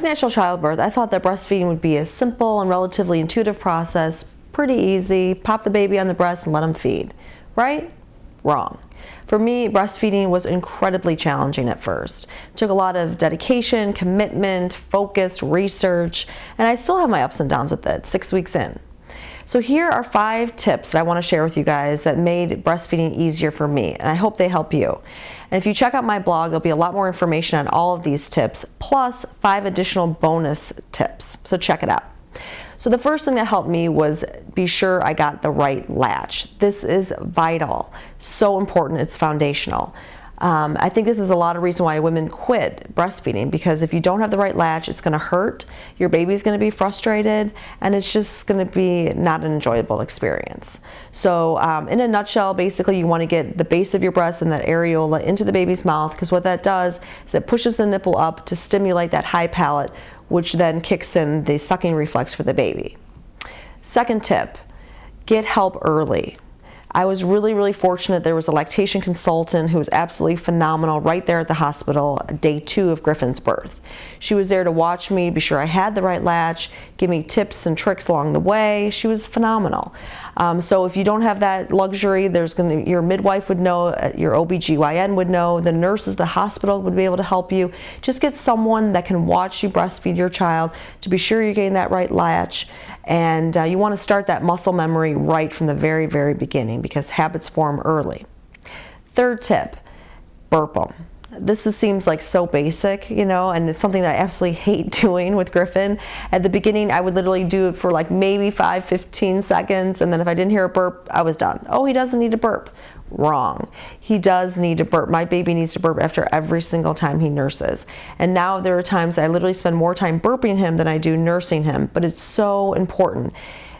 Like natural childbirth, I thought that breastfeeding would be a simple and relatively intuitive process, pretty easy, pop the baby on the breast and let them feed, right? Wrong. For me, breastfeeding was incredibly challenging at first. It took a lot of dedication, commitment, focus, research, and I still have my ups and downs with it 6 weeks in. So here are 5 tips that I want to share with you guys that made breastfeeding easier for me, and I hope they help you. And if you check out my blog, there'll be a lot more information on all of these tips, plus 5 additional bonus tips. So check it out. So the first thing that helped me was be sure I got the right latch. This is vital, so important, it's foundational. I think this is a lot of reason why women quit breastfeeding, because if you don't have the right latch, it's going to hurt, your baby's going to be frustrated, and it's just going to be not an enjoyable experience. So in a nutshell, basically you want to get the base of your breast and that areola into the baby's mouth, because what that does is it pushes the nipple up to stimulate that high palate, which then kicks in the sucking reflex for the baby. Second tip, get help early. I was really fortunate. There was a lactation consultant who was absolutely phenomenal right there at the hospital, day 2 of Griffin's birth. She was there to watch me, be sure I had the right latch, give me tips and tricks along the way. She was phenomenal. So if you don't have that luxury, your midwife would know, your OBGYN would know, the nurses, the hospital would be able to help you. Just get someone that can watch you breastfeed your child to be sure you're getting that right latch. And you want to start that muscle memory right from the very beginning, because habits form early. Third tip, burp them. This seems like so basic, you know, and it's something that I absolutely hate doing with Griffin. At the beginning, I would literally do it for like maybe 5-15 seconds, and then if I didn't hear a burp, I was done. Oh, he doesn't need to burp. Wrong. He does need to burp. My baby needs to burp after every single time he nurses. And now there are times I literally spend more time burping him than I do nursing him, but it's so important,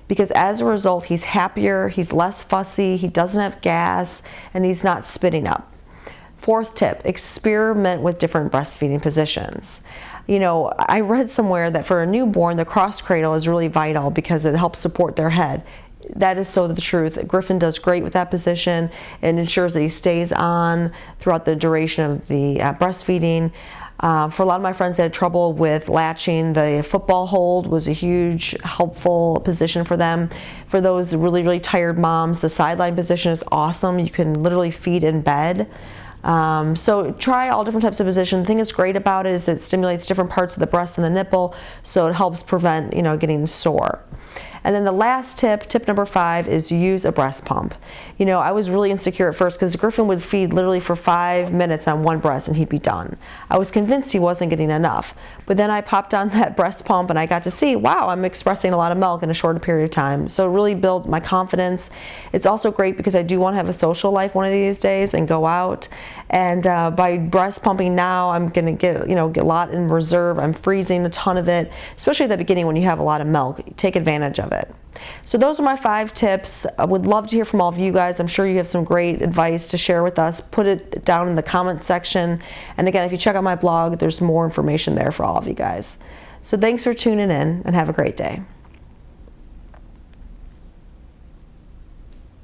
because as a result, he's happier, he's less fussy, he doesn't have gas, and he's not spitting up. Fourth tip, experiment with different breastfeeding positions. You know, I read somewhere that for a newborn, the cross-cradle is really vital because it helps support their head. That is so the truth. Griffin does great with that position and ensures that he stays on throughout the duration of the breastfeeding. For a lot of my friends that had trouble with latching, the football hold was a huge helpful position for them. For those really tired moms, the sideline position is awesome. You can literally feed in bed. So try all different types of positions. The thing that's great about it is it stimulates different parts of the breast and the nipple, so it helps prevent, you know, getting sore. And then the last tip, tip number 5, is use a breast pump. You know, I was really insecure at first because Griffin would feed literally for 5 minutes on one breast and he'd be done. I was convinced he wasn't getting enough. But then I popped on that breast pump and I got to see, wow, I'm expressing a lot of milk in a shorter period of time. So it really built my confidence. It's also great because I do want to have a social life one of these days and go out. And by breast pumping now, I'm going to get a lot in reserve. I'm freezing a ton of it, especially at the beginning when you have a lot of milk. Take advantage of it. So those are my 5 tips. I would love to hear from all of you guys. I'm sure you have some great advice to share with us. Put it down in the comments section. And again, if you check out my blog, there's more information there for all of you guys. So thanks for tuning in and have a great day.